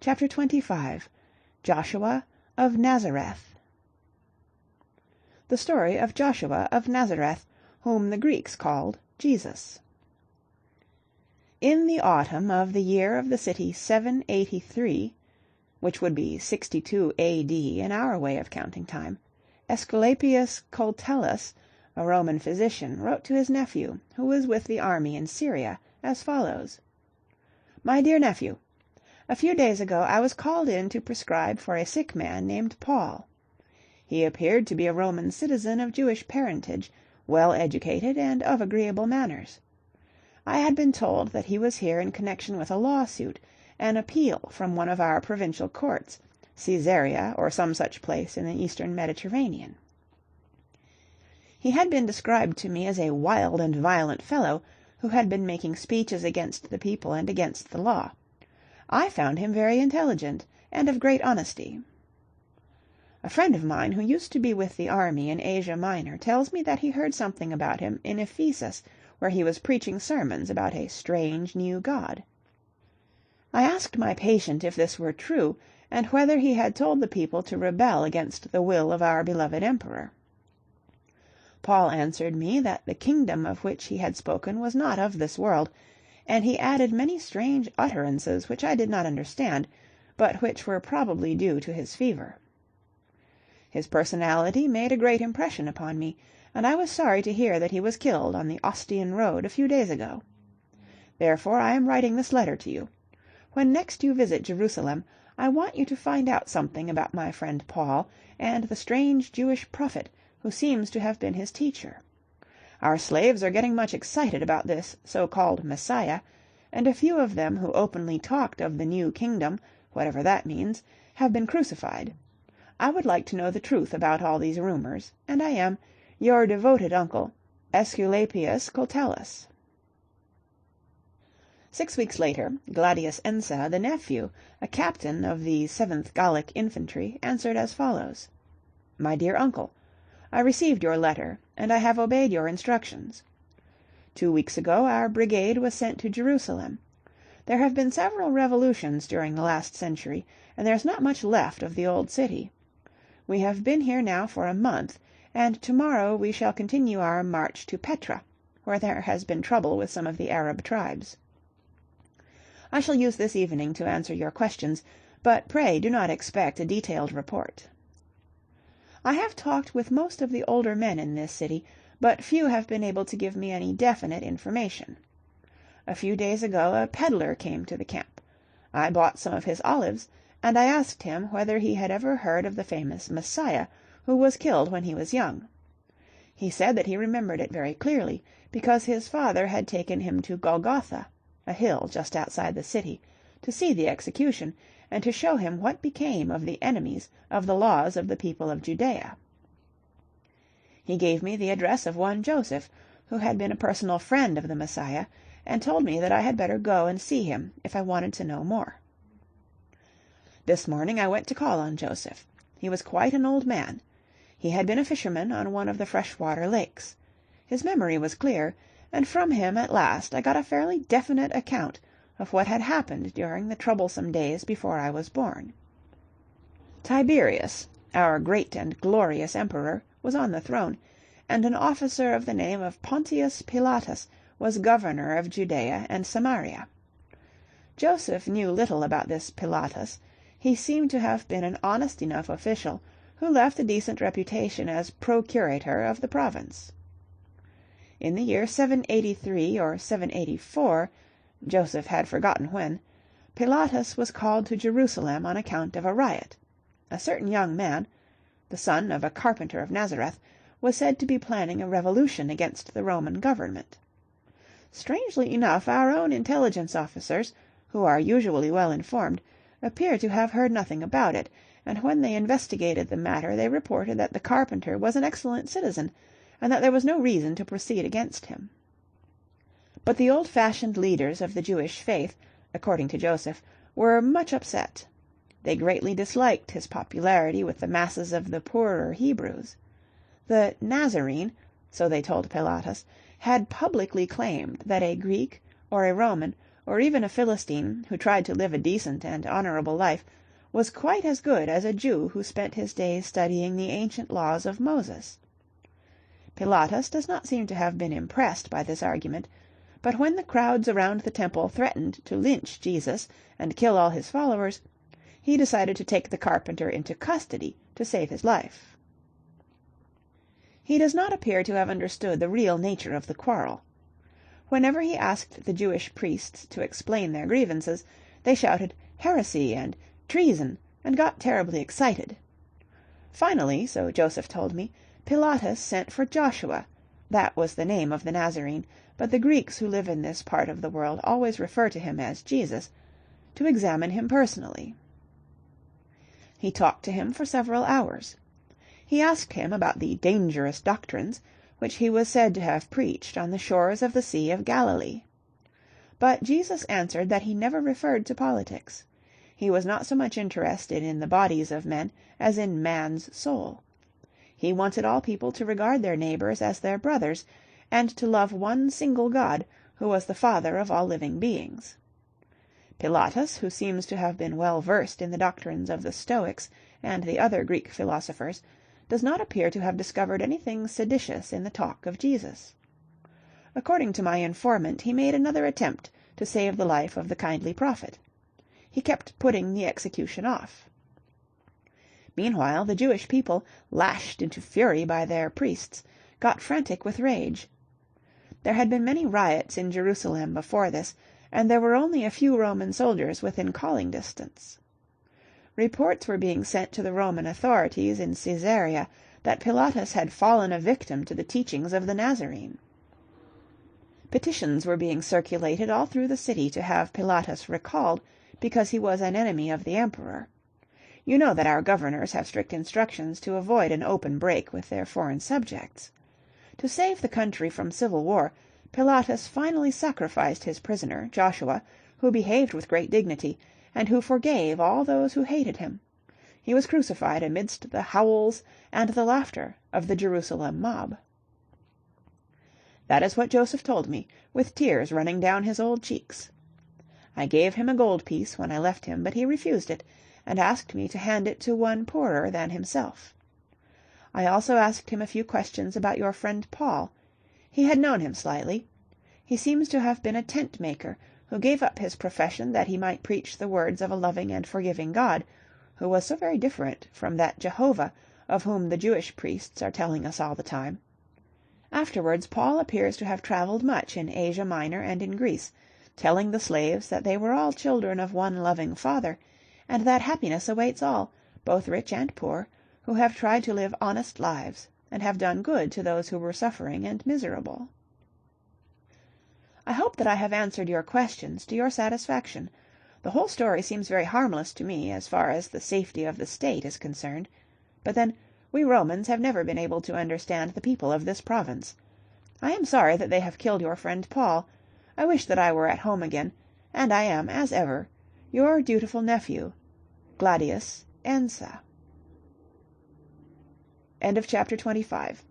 Chapter 25. Joshua of Nazareth. The story of Joshua of Nazareth, whom the Greeks called Jesus. In the autumn of the year of the city 783, which would be 62 A.D. in our way of counting time, Aesculapius Coltellus, a Roman physician, wrote to his nephew, who was with the army in Syria, as follows. My dear nephew, a few days ago I was called in to prescribe for a sick man named Paul. He appeared to be a Roman citizen of Jewish parentage, well educated and of agreeable manners. I had been told that he was here in connection with a lawsuit, an appeal from one of our provincial courts, Caesarea or some such place in the eastern Mediterranean. He had been described to me as a wild and violent fellow, who had been making speeches against the people and against the law. I found him very intelligent, and of great honesty. A friend of mine who used to be with the army in Asia Minor tells me that he heard something about him in Ephesus, where he was preaching sermons about a strange new god. I asked my patient if this were true, and whether he had told the people to rebel against the will of our beloved emperor. Paul answered me that the kingdom of which he had spoken was not of this world, and he added many strange utterances which I did not understand, but which were probably due to his fever. His personality made a great impression upon me, and I was sorry to hear that he was killed on the Ostian road a few days ago. Therefore I am writing this letter to you. When next you visit Jerusalem, I want you to find out something about my friend Paul and the strange Jewish prophet who seems to have been his teacher. Our slaves are getting much excited about this so-called Messiah, and a few of them who openly talked of the new kingdom, whatever that means, have been crucified. I would like to know the truth about all these rumors, and I am, your devoted uncle, Aesculapius Coltellus. 6 weeks later, Gladius Ensa, the nephew, a captain of the 7th Gallic Infantry, answered as follows. My dear uncle, I received your letter, and I have obeyed your instructions. 2 weeks ago our brigade was sent to Jerusalem. There have been several revolutions during the last century, and there's not much left of the old city. We have been here now for a month, and tomorrow we shall continue our march to Petra, where there has been trouble with some of the Arab tribes. I shall use this evening to answer your questions, but pray do not expect a detailed report. I have talked with most of the older men in this city, but few have been able to give me any definite information. A few days ago a peddler came to the camp. I bought some of his olives, and I asked him whether he had ever heard of the famous Messiah, who was killed when he was young. He said that he remembered it very clearly, because his father had taken him to Golgotha, a hill just outside the city, to see the execution, and to show him what became of the enemies of the laws of the people of Judea. He gave me the address of one Joseph, who had been a personal friend of the Messiah, and told me that I had better go and see him if I wanted to know more. This morning I went to call on Joseph. He was quite an old man. He had been a fisherman on one of the freshwater lakes. His memory was clear, and from him at last I got a fairly definite account of what had happened during the troublesome days before I was born. Tiberius, our great and glorious emperor, was on the throne, and an officer of the name of Pontius Pilatus was governor of Judea and Samaria. Joseph knew little about this Pilatus. He seemed to have been an honest enough official, who left a decent reputation as procurator of the province. In the year 783 or 784, Joseph had forgotten when, Pilatus was called to Jerusalem on account of a riot. A certain young man, the son of a carpenter of Nazareth, was said to be planning a revolution against the Roman government. Strangely enough, our own intelligence officers, who are usually well informed, appear to have heard nothing about it, and when they investigated the matter they reported that the carpenter was an excellent citizen, and that there was no reason to proceed against him. But the old-fashioned leaders of the Jewish faith, according to Joseph, were much upset. They greatly disliked his popularity with the masses of the poorer Hebrews. The Nazarene, so they told Pilatus, had publicly claimed that a Greek or a Roman or even a Philistine who tried to live a decent and honorable life, was quite as good as a Jew who spent his days studying the ancient laws of Moses. Pilatus does not seem to have been impressed by this argument, but when the crowds around the temple threatened to lynch Jesus and kill all his followers, he decided to take the carpenter into custody to save his life. He does not appear to have understood the real nature of the quarrel. Whenever he asked the Jewish priests to explain their grievances, they shouted heresy and treason, and got terribly excited. Finally, so Joseph told me, Pilatus sent for Joshua, that was the name of the Nazarene, but the Greeks who live in this part of the world always refer to him as Jesus, to examine him personally. He talked to him for several hours. He asked him about the dangerous doctrines which he was said to have preached on the shores of the Sea of Galilee. But Jesus answered that he never referred to politics. He was not so much interested in the bodies of men as in man's soul. He wanted all people to regard their neighbors as their brothers, and to love one single God, who was the Father of all living beings. Pilatus, who seems to have been well versed in the doctrines of the Stoics and the other Greek philosophers, does not appear to have discovered anything seditious in the talk of Jesus. According to my informant, he made another attempt to save the life of the kindly prophet. He kept putting the execution off. Meanwhile, the Jewish people, lashed into fury by their priests, got frantic with rage. There had been many riots in Jerusalem before this, and there were only a few Roman soldiers within calling distance. Reports were being sent to the Roman authorities in Caesarea that Pilatus had fallen a victim to the teachings of the Nazarene. Petitions were being circulated all through the city to have Pilatus recalled, because he was an enemy of the emperor. You know that our governors have strict instructions to avoid an open break with their foreign subjects. To save the country from civil war, Pilatus finally sacrificed his prisoner, Joshua, who behaved with great dignity, and who forgave all those who hated him. He was crucified amidst the howls and the laughter of the Jerusalem mob. That is what Joseph told me, with tears running down his old cheeks. I gave him a gold piece when I left him, but he refused it, and asked me to hand it to one poorer than himself. I also asked him a few questions about your friend Paul. He had known him slightly. He seems to have been a tent-maker, who gave up his profession that he might preach the words of a loving and forgiving God, who was so very different from that Jehovah of whom the Jewish priests are telling us all the time. Afterwards Paul appears to have traveled much in Asia Minor and in Greece, telling the slaves that they were all children of one loving Father, and that happiness awaits all, both rich and poor, who have tried to live honest lives, and have done good to those who were suffering and miserable. I hope that I have answered your questions to your satisfaction. The whole story seems very harmless to me as far as the safety of the state is concerned. But then, we Romans have never been able to understand the people of this province. I am sorry that they have killed your friend Paul. I wish that I were at home again, and I am, as ever, your dutiful nephew, Gladius Ensa. End of chapter 25.